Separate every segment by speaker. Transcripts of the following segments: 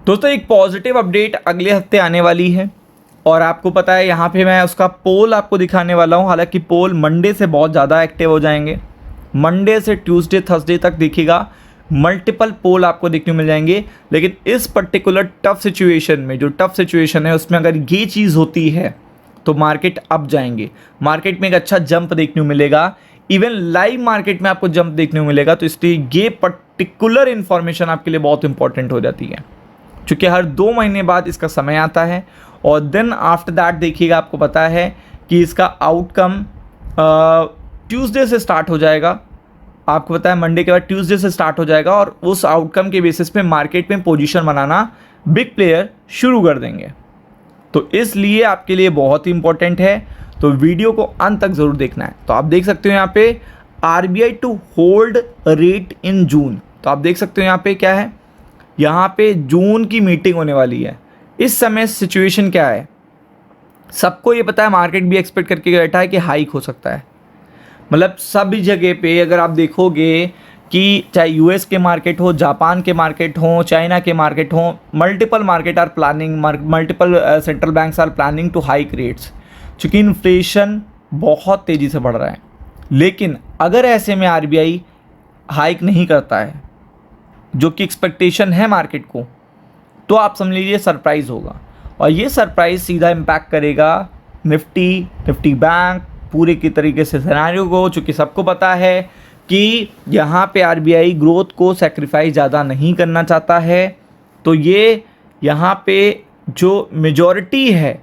Speaker 1: दोस्तों एक positive update अगले हफ्ते आने वाली है और आपको पता है यहाँ पे मैं उसका पोल आपको दिखाने वाला हूँ। हालांकि पोल मंडे से बहुत ज़्यादा एक्टिव हो जाएंगे, मंडे से ट्यूसडे थर्सडे तक देखिएगा मल्टीपल पोल आपको देखने को मिल जाएंगे। लेकिन इस पर्टिकुलर टफ सिचुएशन में, जो टफ सिचुएशन है उसमें अगर ये चीज़ होती है तो मार्केट अप जाएंगे, मार्केट में एक अच्छा जंप देखने को मिलेगा, इवन लाइव मार्केट में आपको जंप देखने को मिलेगा। तो इसलिए ये पर्टिकुलर इन्फॉर्मेशन आपके लिए बहुत इंपॉर्टेंट हो जाती है, क्योंकि हर 2 महीने बाद इसका समय आता है। और देन आफ्टर दैट देखिएगा, आपको पता है कि इसका आउटकम ट्यूसडे से स्टार्ट हो जाएगा। आपको पता है मंडे के बाद ट्यूसडे से स्टार्ट हो जाएगा और उस आउटकम के बेसिस पे मार्केट में पोजीशन बनाना बिग प्लेयर शुरू कर देंगे। तो इसलिए आपके लिए बहुत ही इंपॉर्टेंट है, तो वीडियो को अंत तक ज़रूर देखना है। तो आप देख सकते हो यहाँ पे RBI to hold rate in June. तो आप देख सकते हो यहाँ पे क्या है, यहाँ पे जून की मीटिंग होने वाली है। इस समय सिचुएशन क्या है, सबको ये पता है, मार्केट भी एक्सपेक्ट करके बैठा है कि हाइक हो सकता है। मतलब सभी जगह पे अगर आप देखोगे कि चाहे यूएस के मार्केट हो, जापान के मार्केट हो, चाइना के मार्केट हो, multiple market are planning, multiple central banks are planning to hike rates, चूँकि इन्फ्लेशन बहुत तेज़ी से बढ़ रहा है। लेकिन अगर ऐसे में RBI हाइक नहीं करता है, जो कि एक्सपेक्टेशन है मार्केट को, तो आप समझ लीजिए सरप्राइज़ होगा। और ये सरप्राइज़ सीधा इम्पैक्ट करेगा निफ्टी बैंक पूरे की तरीके से सिनेरियो को, चूँकि सबको पता है कि यहाँ पे RBI ग्रोथ को सेक्रीफाइस ज़्यादा नहीं करना चाहता है। तो ये यहाँ पे जो मेजॉरिटी है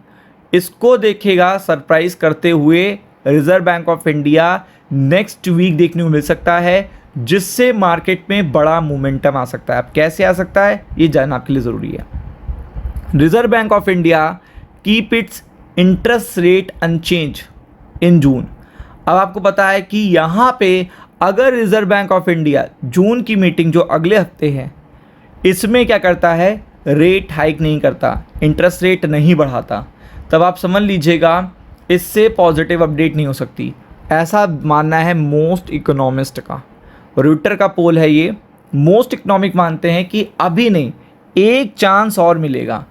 Speaker 1: इसको देखेगा सरप्राइज़ करते हुए Reserve Bank of India next week देखने को मिल सकता है, जिससे मार्केट में बड़ा मोमेंटम आ सकता है। अब कैसे आ सकता है ये जानना आपके लिए ज़रूरी है। Reserve Bank of India keep its interest rate unchanged in June. अब आपको पता है कि यहाँ पे अगर Reserve Bank of India June की मीटिंग जो अगले हफ्ते है, इसमें क्या करता है, रेट हाइक नहीं करता, इंटरेस्ट रेट नहीं बढ़ाता, तब आप समझ लीजिएगा इससे पॉजिटिव अपडेट नहीं हो सकती। ऐसा मानना है मोस्ट इकोनॉमिस्ट का, रॉयटर्स का पोल है ये। मोस्ट इकोनॉमिक मानते हैं कि अभी नहीं, एक चांस और मिलेगा।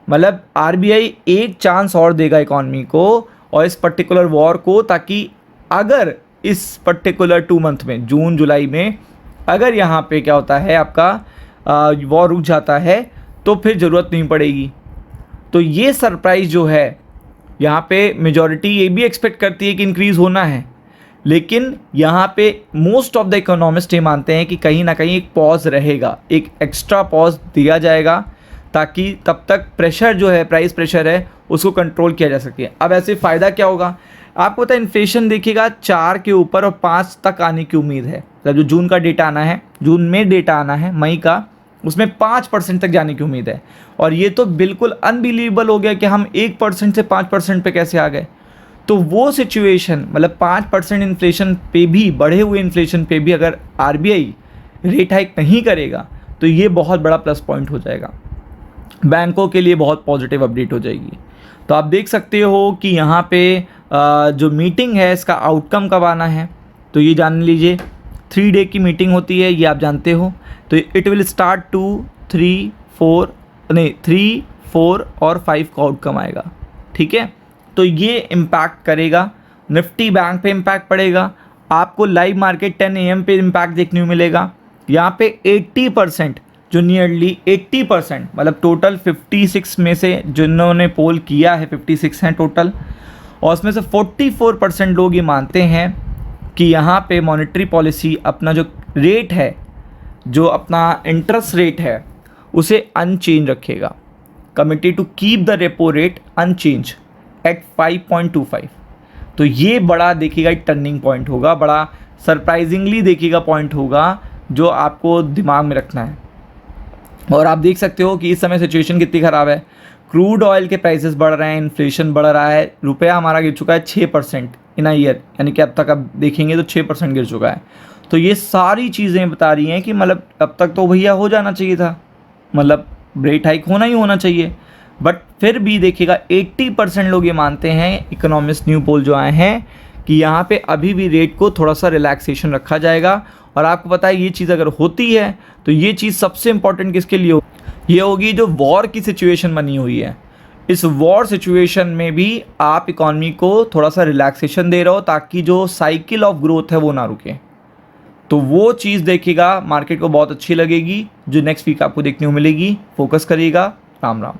Speaker 1: मतलब RBI एक चांस और देगा इकॉनमी को और इस पर्टिकुलर वॉर को, ताकि अगर इस पर्टिकुलर 2 मंथ में, जून जुलाई में, अगर यहाँ पे क्या होता है आपका वॉर रुक जाता है तो फिर ज़रूरत नहीं पड़ेगी। तो ये सरप्राइज़ जो है, यहाँ पे मेजॉरिटी ये भी एक्सपेक्ट करती है कि इंक्रीज़ होना है, लेकिन यहाँ पे मोस्ट ऑफ द इकोनॉमिस्ट ये मानते हैं कि कहीं ना कहीं एक पॉज रहेगा, एक एक्स्ट्रा पॉज दिया जाएगा, ताकि तब तक प्रेशर जो है, प्राइस प्रेशर है, उसको कंट्रोल किया जा सके। अब ऐसे फ़ायदा क्या होगा, आपको पता है इन्फ्लेशन देखिएगा 4 के ऊपर और 5 तक आने की उम्मीद है। मतलब जो जून का डेटा आना है, जून में डेटा आना है मई का, उसमें 5% तक जाने की उम्मीद है। और ये तो बिल्कुल अनबिलीवेबल हो गया कि हम 1% से 5% पे कैसे आ गए। तो वो सिचुएशन, मतलब 5% इन्फ्लेशन पे भी, बढ़े हुए इन्फ्लेशन पे भी अगर RBI रेट हाइक नहीं करेगा तो ये बहुत बड़ा प्लस पॉइंट हो जाएगा, बैंकों के लिए बहुत पॉजिटिव अपडेट हो जाएगी। तो आप देख सकते हो कि यहाँ पे जो मीटिंग है इसका आउटकम कब आना है, तो ये जान लीजिए 3 डे की मीटिंग होती है, ये आप जानते हो। तो इट विल स्टार्ट 2, 3, 4 और 5 का आउटकम आएगा, ठीक है। तो ये इम्पैक्ट करेगा, निफ्टी बैंक पे इम्पैक्ट पड़ेगा, आपको लाइव मार्केट 10 AM पे इम्पैक्ट देखने को मिलेगा। यहाँ पे 80%, जो नियरली 80%, मतलब टोटल 56 में से जिन्होंने पोल किया है 56 हैं टोटल, और उसमें से 44% लोग ये मानते हैं कि यहाँ पे मॉनेटरी पॉलिसी अपना जो रेट है, जो अपना इंटरेस्ट रेट है, उसे अनचेंज रखेगा। Committee to keep the repo rate unchange at 5.25। तो ये बड़ा देखिएगा एक टर्निंग पॉइंट होगा, बड़ा सरप्राइजिंगली देखिएगा पॉइंट होगा जो आपको दिमाग में रखना है। और आप देख सकते हो कि इस समय सिचुएशन कितनी ख़राब है, क्रूड ऑयल के प्राइसेस बढ़ रहे हैं, इन्फ्लेशन बढ़ रहा है, रुपया हमारा गिर चुका है 6% इन अ ईयर, यानी कि अब तक आप देखेंगे तो 6% गिर चुका है। तो ये सारी चीज़ें बता रही हैं कि मतलब अब तक तो भैया हो जाना चाहिए था, मतलब रेट हाइक होना ही होना चाहिए। बट फिर भी देखिएगा 80% लोग ये मानते हैं, इकोनॉमिस्ट न्यू पोल जो आए हैं, कि यहाँ पे अभी भी रेट को थोड़ा सा रिलैक्सेशन रखा जाएगा। और आपको पता है ये चीज़ अगर होती है तो ये चीज़ सबसे इंपॉर्टेंट किसके लिए हो, ये होगी जो वॉर की सिचुएशन बनी हुई है। इस वॉर सिचुएशन में भी आप इकॉनमी को थोड़ा सा रिलैक्सेशन दे रहे हो ताकि जो साइकिल ऑफ ग्रोथ है वो ना रुके। तो वो चीज़ देखिएगा, मार्केट को बहुत अच्छी लगेगी जो नेक्स्ट वीक आपको देखने को मिलेगी। फोकस करिएगा। राम राम।